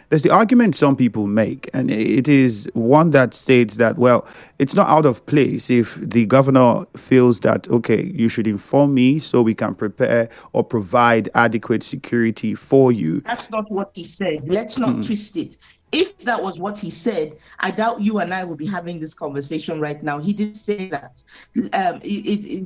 there's the argument some people make, and it is one that states that, well, it's not out of place if the governor feels that, okay, you should inform me so we can prepare or provide adequate security for you. That's not what he said. Let's not twist it. If that was what he said, I doubt you and I will be having this conversation right now. He didn't say that.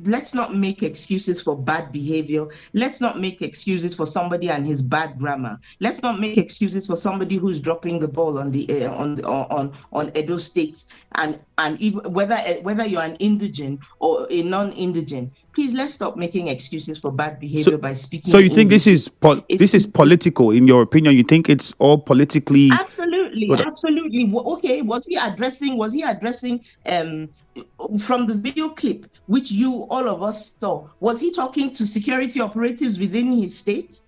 Let's not make excuses for bad behavior. Let's not make excuses for somebody and his bad grammar. Let's not make excuses for somebody who's dropping the ball on the on Edo State, and even whether you're an indigent or a non-indigent. Please, let's stop making excuses for bad behavior by speaking. So you think this is political, in your opinion? You think it's all politically? Absolutely. Okay, was he addressing from the video clip, which all of us saw, was he talking to security operatives within his state?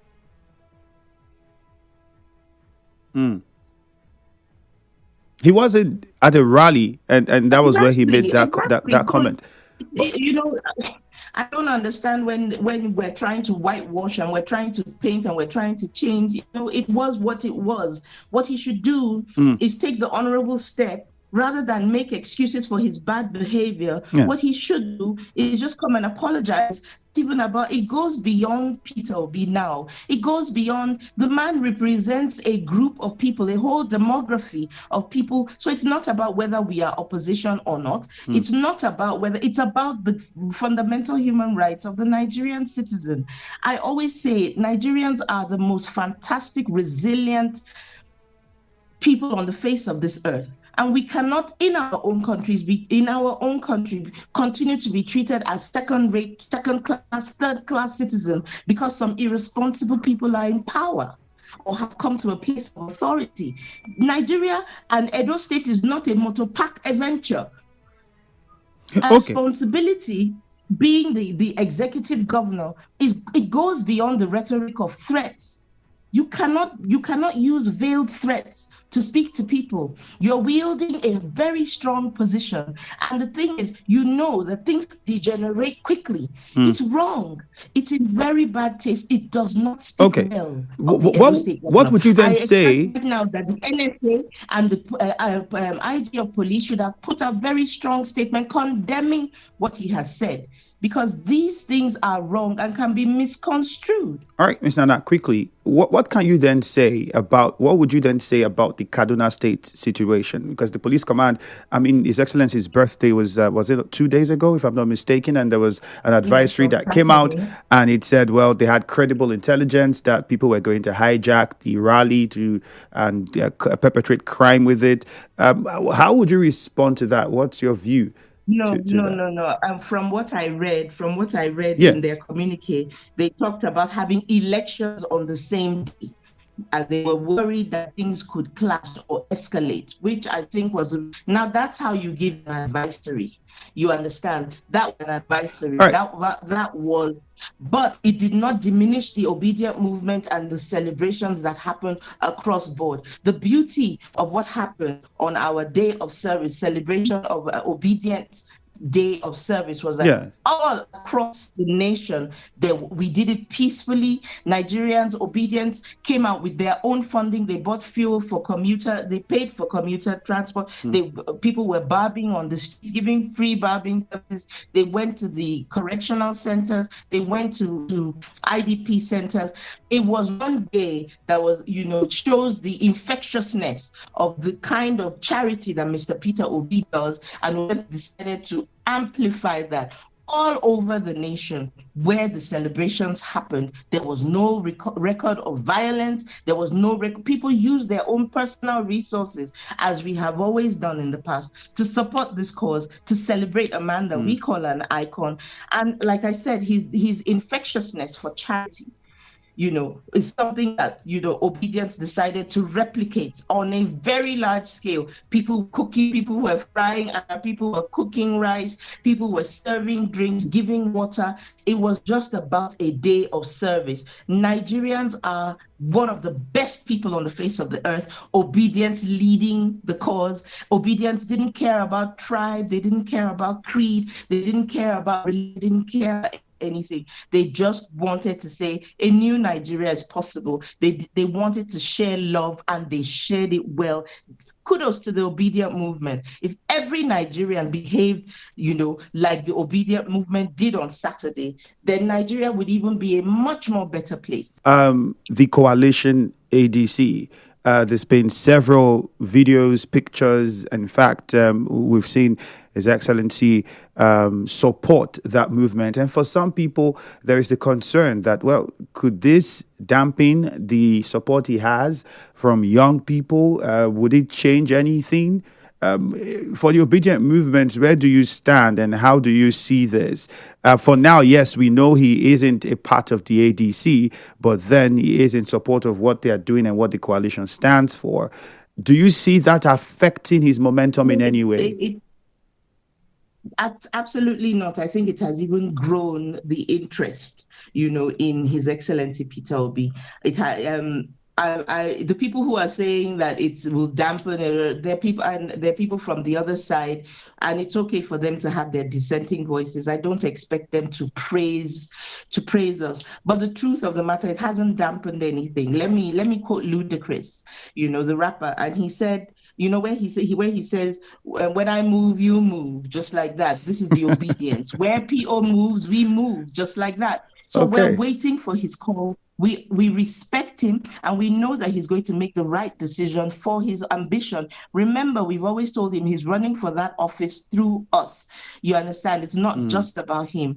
He wasn't at a rally, and that was where he made that comment. I don't understand when we're trying to whitewash and we're trying to paint and we're trying to change. It was what it was. What he should do is take the honorable step rather than make excuses for his bad behavior. Yeah. What he should do is just come and apologize. Even about it goes beyond Peter Obi now. It goes beyond. The man represents a group of people, a whole demography of people. So it's not about whether we are opposition or not. It's not about whether, it's about the fundamental human rights of the Nigerian citizen. I always say Nigerians are the most fantastic, resilient people on the face of this earth. And we cannot, in our own country, continue to be treated as second-rate, second-class, third-class citizens because some irresponsible people are in power or have come to a place of authority. Nigeria and Edo State is not a motor park adventure. Okay. Responsibility, being the executive governor, it goes beyond the rhetoric of threats. You cannot use veiled threats to speak to people. You're wielding a very strong position. And the thing is, that things degenerate quickly. It's wrong. It's in very bad taste. It does not speak well. What would you then say? Right now that the NSA and the IG of police should have put a very strong statement condemning what he has said, because these things are wrong and can be misconstrued. All right, Ms. Nana, quickly, what would you then say about the Kaduna State situation? Because the police command, His Excellency's birthday was it 2 days ago, if I'm not mistaken, and there was an advisory that came out, and it said, well, they had credible intelligence that people were going to hijack the rally and perpetrate crime with it. How would you respond to that? What's your view? No. From what I read yes, in their communique, they talked about having elections on the same day, and they were worried that things could clash or escalate, which I think was. Now that's how you give an advisory. You understand? That was an advisory. Right. That was, but it did not diminish the Obidient Movement and the celebrations that happened across board. The beauty of what happened on our day of service, celebration of Obidient Day of Service, was that all across the nation, we did it peacefully. Nigerians, Obedience, came out with their own funding. They bought fuel for commuter. They paid for commuter transport. People were barbing on the streets, giving free barbing services. They went to the correctional centers. They went to IDP centers. It was one day that was, shows the infectiousness of the kind of charity that Mr. Peter Obi does, and we decided to amplify that all over the nation where the celebrations happened. There was no record of violence. There was no people used their own personal resources, as we have always done in the past, to support this cause, to celebrate a man that we call an icon. And like I said, his infectiousness for charity, is something that, Obedience decided to replicate on a very large scale. People cooking, people were frying, people were cooking rice, people were serving drinks, giving water. It was just about a day of service. Nigerians are one of the best people on the face of the earth. Obedience leading the cause. Obedience didn't care about tribe. They didn't care about creed. They didn't care about religion. They didn't care anything. They just wanted to say a new Nigeria is possible. They wanted to share love, and they shared it well. Kudos to the Obidient Movement. If every Nigerian behaved, like the Obidient Movement did on Saturday, then Nigeria would even be a much more better place. The coalition ADC, there's been several videos, pictures. In fact, we've seen His Excellency support that movement. And for some people, there is the concern that, well, could this dampen the support he has from young people? Would it change anything? For the Obidient Movement, where do you stand and how do you see this? For now, yes, we know he isn't a part of the ADC, but then he is in support of what they are doing and what the coalition stands for. Do you see that affecting his momentum in any way? Absolutely not. I think it has even grown the interest, in His Excellency Peter Obi. The people who are saying that it will dampen, they're people from the other side, and it's okay for them to have their dissenting voices. I don't expect them to praise us, but the truth of the matter, it hasn't dampened anything. Let me quote Ludacris, the rapper, and he said, where he says, when I move, you move, just like that. This is the obedience. Where PO moves, we move, just like that. So We're waiting for his call. We respect him, and we know that he's going to make the right decision for his ambition. Remember, we've always told him he's running for that office through us. You understand? It's not just about him.